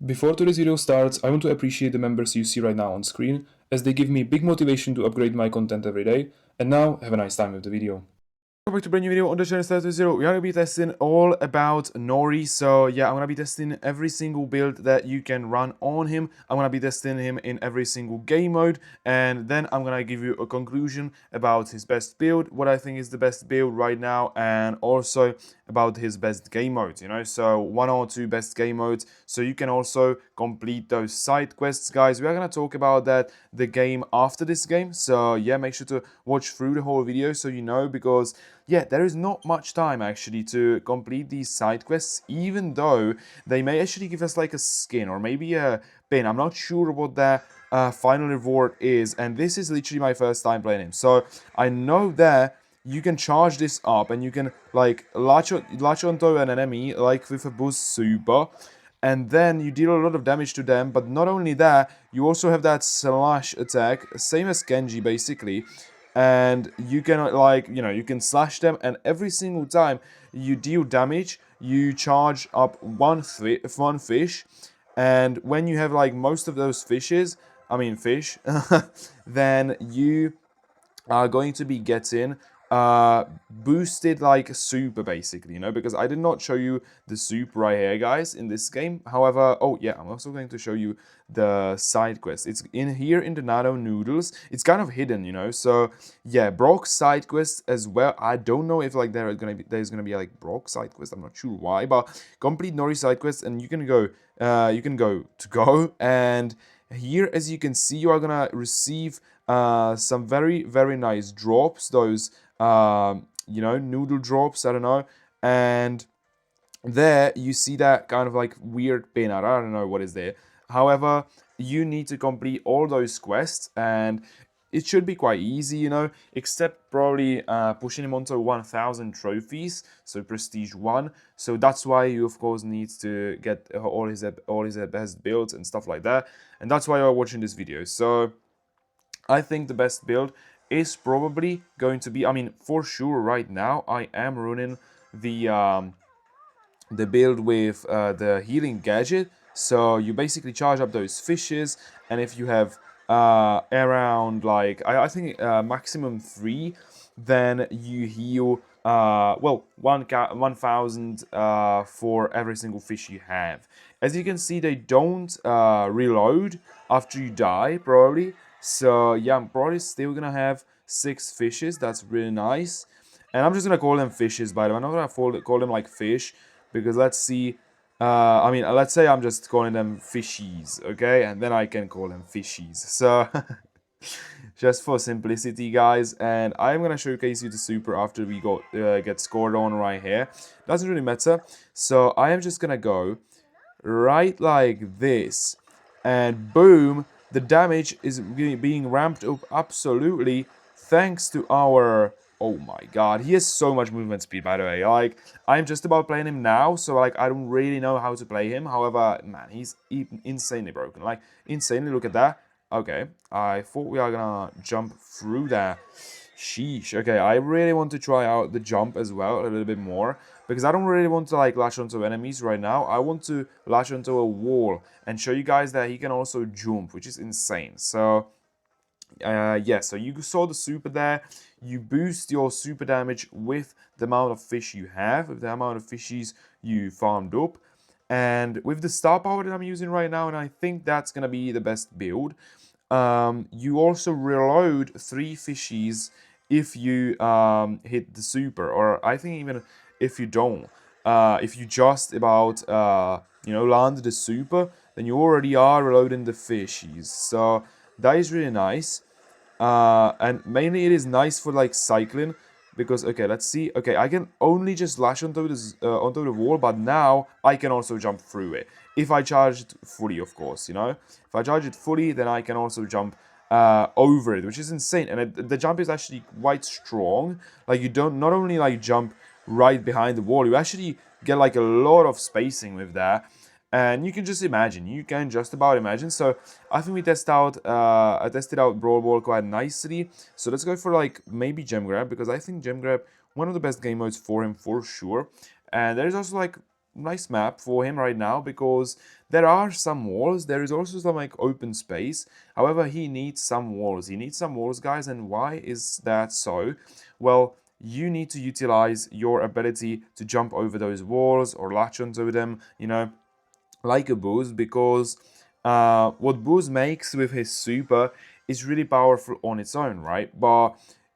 Before today's video starts, I want to appreciate the members you see right now on screen, as they give me big motivation to upgrade my content every day. And now, have a nice time with the video. Welcome back to a brand new video on the channel Start with Zero. We are going to be testing all about Nori. So yeah, I'm going to be testing every single build that you can run on him. I'm going to be testing him in every single game mode. And then I'm going to give you a conclusion about his best build, what I think is the best build right now, and also about his best game modes, so one or two best game modes, so you can also complete those side quests, guys. We are going to talk about that the game after this game, so yeah, make sure to watch through the whole video so you know, because yeah, there is not much time actually to complete these side quests, even though they may actually give us like a skin or maybe a pin. I'm not sure what that final reward is, and this is literally my first time playing him, so I know that you can charge this up and you can like latch onto an enemy like with a boost super, and then you deal a lot of damage to them. But not only that, you also have that slash attack, same as Genji basically, and you can like you can slash them, and every single time you deal damage you charge up one fish, and when you have like most of those fish, then you are going to be getting boosted like super basically, because I did not show you the super right here, guys, in this game. However, oh yeah, I'm also going to show you the side quest. It's in here in the nano noodles. It's kind of hidden, so yeah, Brock side quest as well. I don't know if like there's gonna be like Brock side quest. I'm not sure why, but complete Nori side quest, and you can go and here, as you can see, you are gonna receive some very, very nice drops, those noodle drops, I don't know, and there you see that kind of like weird pin. I don't know what is there. However, you need to complete all those quests, and it should be quite easy, except probably pushing him onto 1000 trophies, so prestige 1. So that's why you of course need to get all his best builds and stuff like that, and that's why you're watching this video. So I think the best build is probably going to be, for sure right now I am running the build with the healing gadget. So you basically charge up those fishes, and if you have around like I think maximum 3, then you heal 1000 for every single fish you have. As you can see, they don't reload after you die probably, so yeah, I'm probably still gonna have 6 fishes. That's really nice, and I'm just gonna call them fishes, by the way. I'm not gonna call them like fish, because let's see, let's say I'm just calling them fishies, okay? And then I can call them fishies. So, just for simplicity, guys. And I'm gonna showcase you the super after we get scored on right here. Doesn't really matter. So I am just gonna go right like this, and boom, the damage is being ramped up absolutely thanks to our... Oh my god, he has so much movement speed, by the way. Like, I'm just about playing him now, so like I don't really know how to play him. However, man, he's insanely broken. Like, insanely, look at that. Okay, I thought we are gonna jump through that. Sheesh. Okay, I really want to try out the jump as well a little bit more, because I don't really want to like latch onto enemies right now. I want to latch onto a wall and show you guys that he can also jump, which is insane. So yeah, so you saw the super there. You boost your super damage with the amount of fish you have, with the amount of fishies you farmed up, and with the star power that I'm using right now, and I think that's gonna be the best build. You also reload 3 fishies if you hit the super, or I think even if you don't. If you just about land the super, then you already are reloading the fishies. So that is really nice. And mainly it is nice for like cycling, because okay, let's see. Okay, I can only just lash onto this onto the wall, but now I can also jump through it if I charge it fully, of course. If I charge it fully, then I can also jump over it, which is insane. And the jump is actually quite strong. Like, you don't not only like jump right behind the wall, you actually get like a lot of spacing with that. And you can just imagine, so I think we I tested out Brawl Ball quite nicely. So let's go for like maybe Gem Grab, because I think Gem Grab, one of the best game modes for him for sure. And there's also like nice map for him right now, because there are some walls. There is also some like open space. However, he needs some walls. He needs some walls, guys. And why is that so? Well, you need to utilize your ability to jump over those walls or latch onto them, like a boost, because what boost makes with his super is really powerful on its own, right? But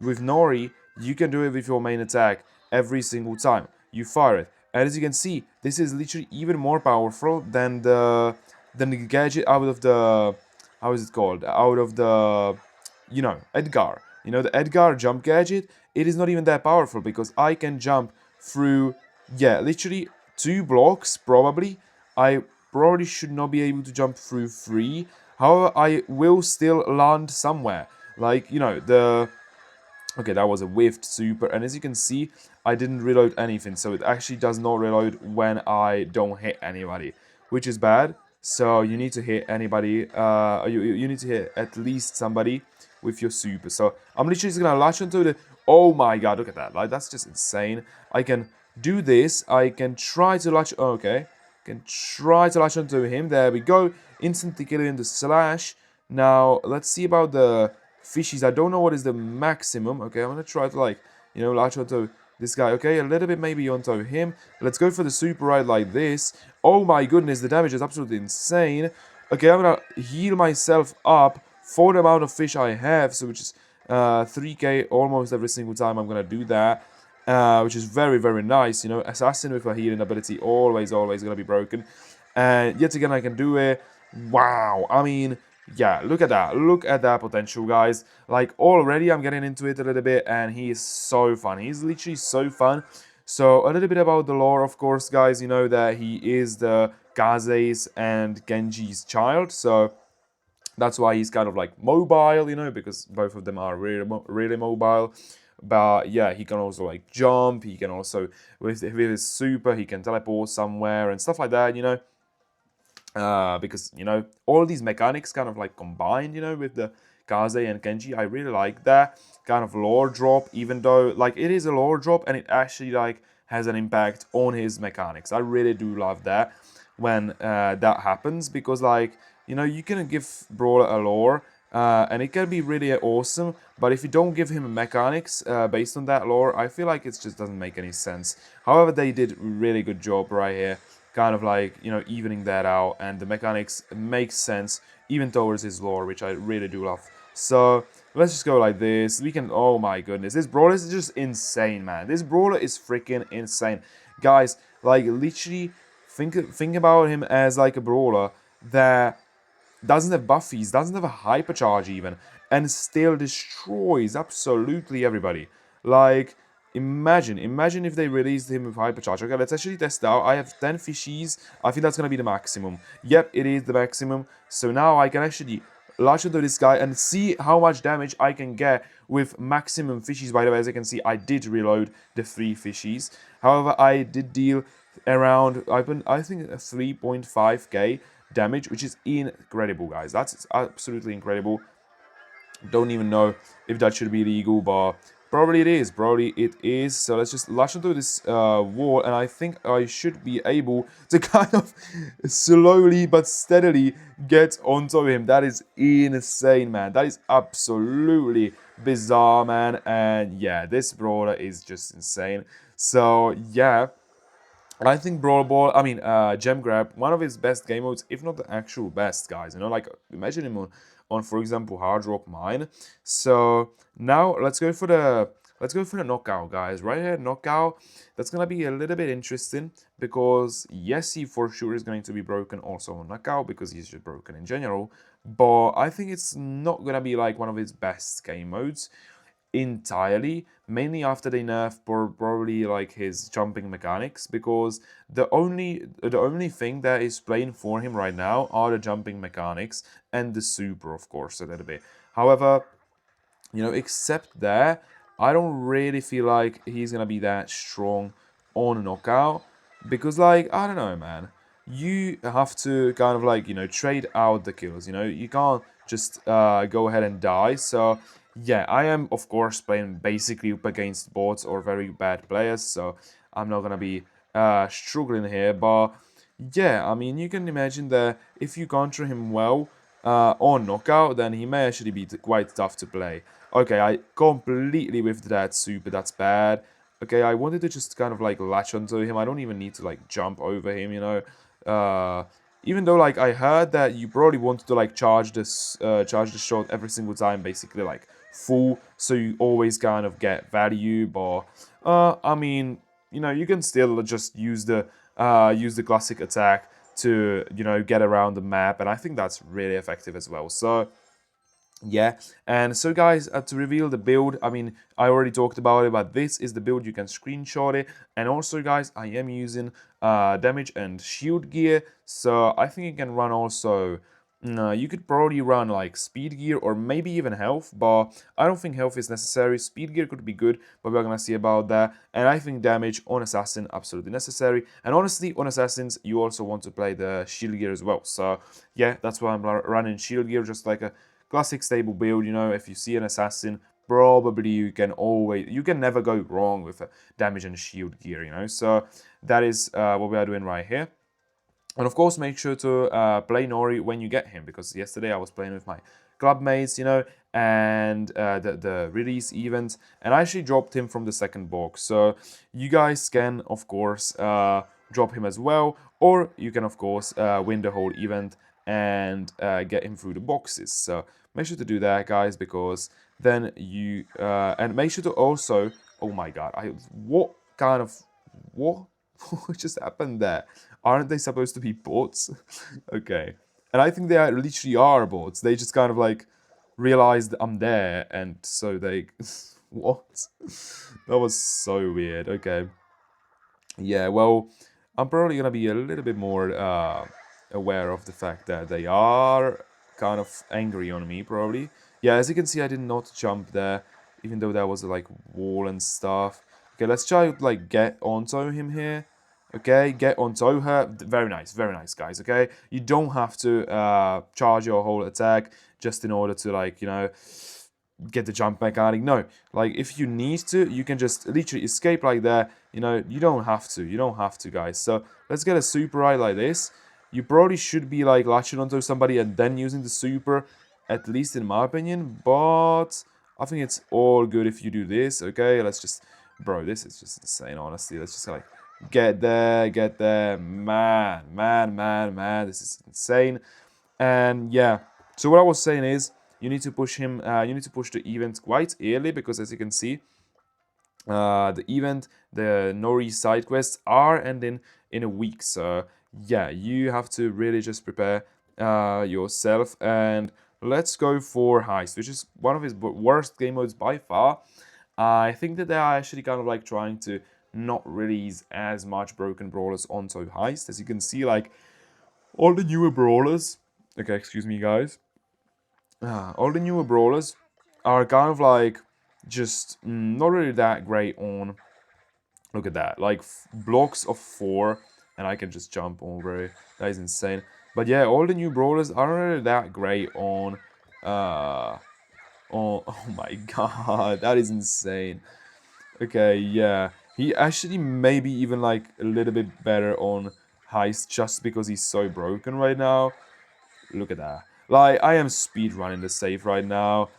with Nori, you can do it with your main attack every single time you fire it. And as you can see, this is literally even more powerful than the gadget out of the, how is it called? Out of the, Edgar. The Edgar jump gadget, it is not even that powerful, because I can jump through, yeah, literally 2 blocks probably. I probably should not be able to jump through 3. However, I will still land somewhere. Like, the... Okay, that was a whiffed super, and as you can see, I didn't reload anything, so it actually does not reload when I don't hit anybody, which is bad. So you need to hit anybody, you need to hit at least somebody with your super. So I'm literally just gonna latch onto the... Oh my god, look at that, like, that's just insane. I can do this, I can try to latch... Okay, can try to latch onto him, there we go, instantly killing the slash. Now, let's see about the fishies. I don't know what is the maximum. Okay, I'm gonna try to, like, latch onto this guy. Okay, a little bit maybe onto him. Let's go for the super ride like this. Oh my goodness, the damage is absolutely insane. Okay, I'm gonna heal myself up for the amount of fish I have, so which is 3k almost every single time I'm gonna do that. Which is very, very nice. Assassin with a healing ability, always gonna be broken. And yet again, I can do it. Wow, I mean, yeah, look at that. Look at that potential, guys. Like, already I'm getting into it a little bit, and he is so fun. He's literally so fun. So, a little bit about the lore, of course, guys. You know that he is the Kaze's and Genji's child. So, that's why he's kind of like mobile, because both of them are really mobile. But yeah, he can also like jump. He can also, with his super, he can teleport somewhere and stuff like that, because, all these mechanics kind of like combined, with the Kaze and Genji. I really like that kind of lore drop, even though, like, it is a lore drop and it actually, like, has an impact on his mechanics. I really do love that when that happens, because, like, you can give Brawler a lore, and it can be really awesome, but if you don't give him mechanics based on that lore, I feel like it just doesn't make any sense. However, they did a really good job right here, kind of like, evening that out, and the mechanics make sense even towards his lore, which I really do love. So let's just go like this. We can... Oh my goodness, this brawler is just insane, man. This brawler is freaking insane, guys. Like, literally think about him as like a brawler that doesn't have buffies, doesn't have a hypercharge even, and still destroys absolutely everybody. Like, imagine if they released him with hypercharge. Okay, let's actually test out. I have 10 fishies. I think that's gonna be the maximum. Yep, it is the maximum. So now I can actually latch into this guy and see how much damage I can get with maximum fishies. By the way, as you can see, I did reload the 3 fishies. However, I did deal around, I think, 3.5k damage, which is incredible, guys. That's absolutely incredible. Don't even know if that should be legal, but probably it is. Probably it is. So let's just lash into this wall, and I think I should be able to kind of slowly but steadily get onto him. That is insane, man. That is absolutely bizarre, man. And yeah, this brawler is just insane. So yeah, I think Brawl Ball, Gem Grab, one of his best game modes, if not the actual best, guys. Like, imagine him on, for example, Hard Rock Mine. So now let's go for the knockout, guys. Right here, knockout. That's gonna be a little bit interesting, because yes, he for sure is going to be broken also on knockout, because he's just broken in general. But I think it's not gonna be like one of his best game modes entirely, mainly after they nerf probably like his jumping mechanics, because the only thing that is playing for him right now are the jumping mechanics and the super, of course, a little bit. However, except that, I don't really feel like he's gonna be that strong on knockout, because, like, I don't know, man, you have to kind of like, trade out the kills. You can't just go ahead and die. So yeah, I am of course playing basically up against bots or very bad players, so I'm not gonna be struggling here, but yeah, I mean, you can imagine that if you counter him well on knockout, then he may actually be quite tough to play. Okay, I completely whiffed that super, that's bad. Okay, I wanted to just kind of like latch onto him. I don't even need to like jump over him, you know. Even though like I heard that you probably wanted to like charge the shot every single time, basically like full, so you always kind of get value. But I mean, you know, you can still just use the classic attack to, you know, get around the map, and I think that's really effective as well. So yeah, and so guys, to reveal the build, I mean, I already talked about it, but this is the build. You can screenshot it. And also guys, I am using damage and shield gear, so I think you can run also, you could probably run like speed gear or maybe even health, but I don't think health is necessary. Speed gear could be good, but we're gonna see about that. And I think damage on assassin absolutely necessary, and honestly on assassins you also want to play the shield gear as well. So yeah, that's why I'm running shield gear, just like a classic stable build. You know, if you see an assassin, probably you can never go wrong with damage and shield gear, you know. So that is what we are doing right here. And of course, make sure to play Nori when you get him, because yesterday I was playing with my club mates, you know, and the release event, and I actually dropped him from the second box. So you guys can, of course, drop him as well, or you can, of course, win the whole event and get him through the boxes. So make sure to do that, guys, because then you and make sure to also, oh my god, what what just happened there? Aren't they supposed to be bots? Okay, and I think they literally are bots. They just kind of like realized I'm there, and so they what? That was so weird. Okay, yeah, well, I'm probably gonna be a little bit more aware of the fact that they are kind of angry on me, probably. Yeah, as you can see, I did not jump there, even though there was a like wall and stuff. Okay, let's try to like get onto him here. Okay, get onto her. Very nice, guys. Okay, you don't have to charge your whole attack just in order to, like, you know, get the jump mechanic. No, like if you need to, you can just literally escape like that. You know, you don't have to. You don't have to, guys. So let's get a super right like this. You probably should be like latching onto somebody and then using the super, at least in my opinion. But I think it's all good if you do this. Okay, let's just, bro, this is just insane. Honestly, let's just like get there, man. This is insane. And yeah, so what I was saying is, you need to push him. You need to push the event quite early, because as you can see, the event, the Nori side quests are ending in a week. So yeah, you have to really just prepare yourself. And let's go for Heist, which is one of his worst game modes by far. I think that they are actually kind of like trying to not release as much broken brawlers onto Heist. As you can see, like all the newer brawlers. Okay, excuse me, guys. All the newer brawlers are kind of like just not really that great on. Look at that, like blocks of 4, and I can just jump over it. That is insane. But yeah, all the new brawlers aren't really that great on. Oh my god, that is insane. Okay, yeah, he actually maybe even like a little bit better on Heist, just because he's so broken right now. Look at that. Like, I am speed running the safe right now.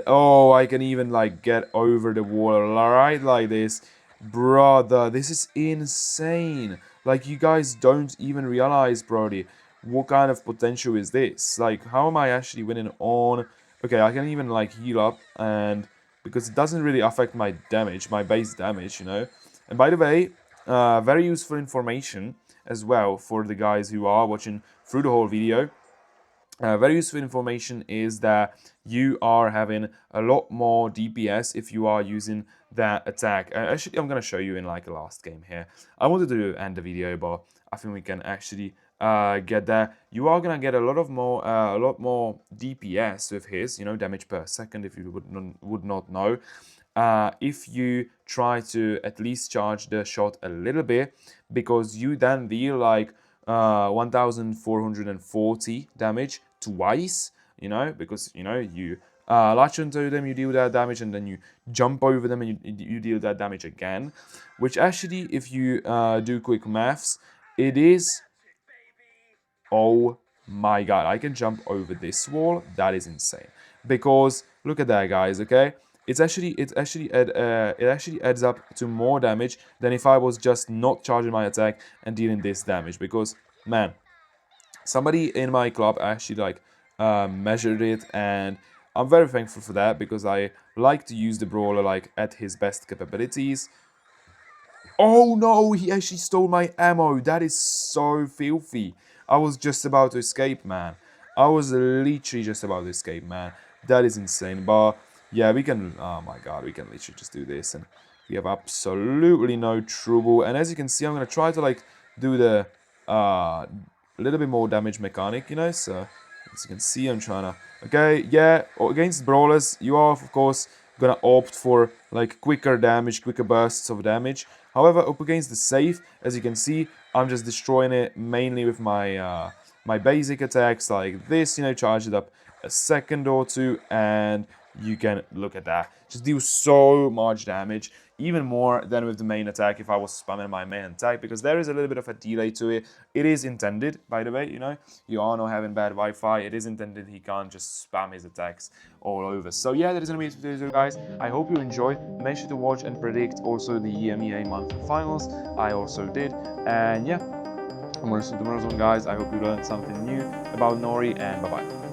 Oh, I can even like get over the wall right like this. Brother, this is insane. Like, you guys don't even realize, Brody, what kind of potential is this? Like, how am I actually winning on? Okay, I can even like heal up, and because it doesn't really affect my damage, my base damage, you know. And by the way, very useful information as well for the guys who are watching through the whole video. Very useful information is that you are having a lot more DPS if you are using that attack. Actually, I'm going to show you in like a last game here. I wanted to end the video, but I think we can actually get there. You are going to get a lot more DPS with his, you know, damage per second, if you would not know. If you try to at least charge the shot a little bit, because you then deal like 1440 damage twice, you know, because, you know, you latch onto them, you deal that damage, and then you jump over them and you deal that damage again. Which actually, if you do quick maths, it is... Oh my god, I can jump over this wall. That is insane. Because look at that, guys, okay? It actually adds up to more damage than if I was just not charging my attack and dealing this damage. Because, man, somebody in my club actually like measured it, and I'm very thankful for that, because I like to use the brawler like at his best capabilities. Oh no, he actually stole my ammo. That is so filthy. I was just about to escape, man. I was literally just about to escape, man. That is insane. But yeah, we can... Oh my god, we can literally just do this, and we have absolutely no trouble. And as you can see, I'm going to try to like do the little bit more damage mechanic, you know. So as you can see, I'm trying to... Okay, yeah, against brawlers, you are, of course, gonna opt for like quicker damage, quicker bursts of damage. However, up against the safe, as you can see, I'm just destroying it mainly with my my basic attacks like this, you know, charge it up a second or two, and you can look at that. Just deal so much damage, even more than with the main attack if I was spamming my main attack, because there is a little bit of a delay to it. It is intended, by the way, you know, you are not having bad Wi-Fi. It is intended he can't just spam his attacks all over. So yeah, that is gonna be it for today's video, guys. I hope you enjoyed. Make sure to watch and predict also the EMEA month finals. I also did, and yeah, I'm gonna see you tomorrow's one, guys. I hope you learned something new about Nori, and bye bye.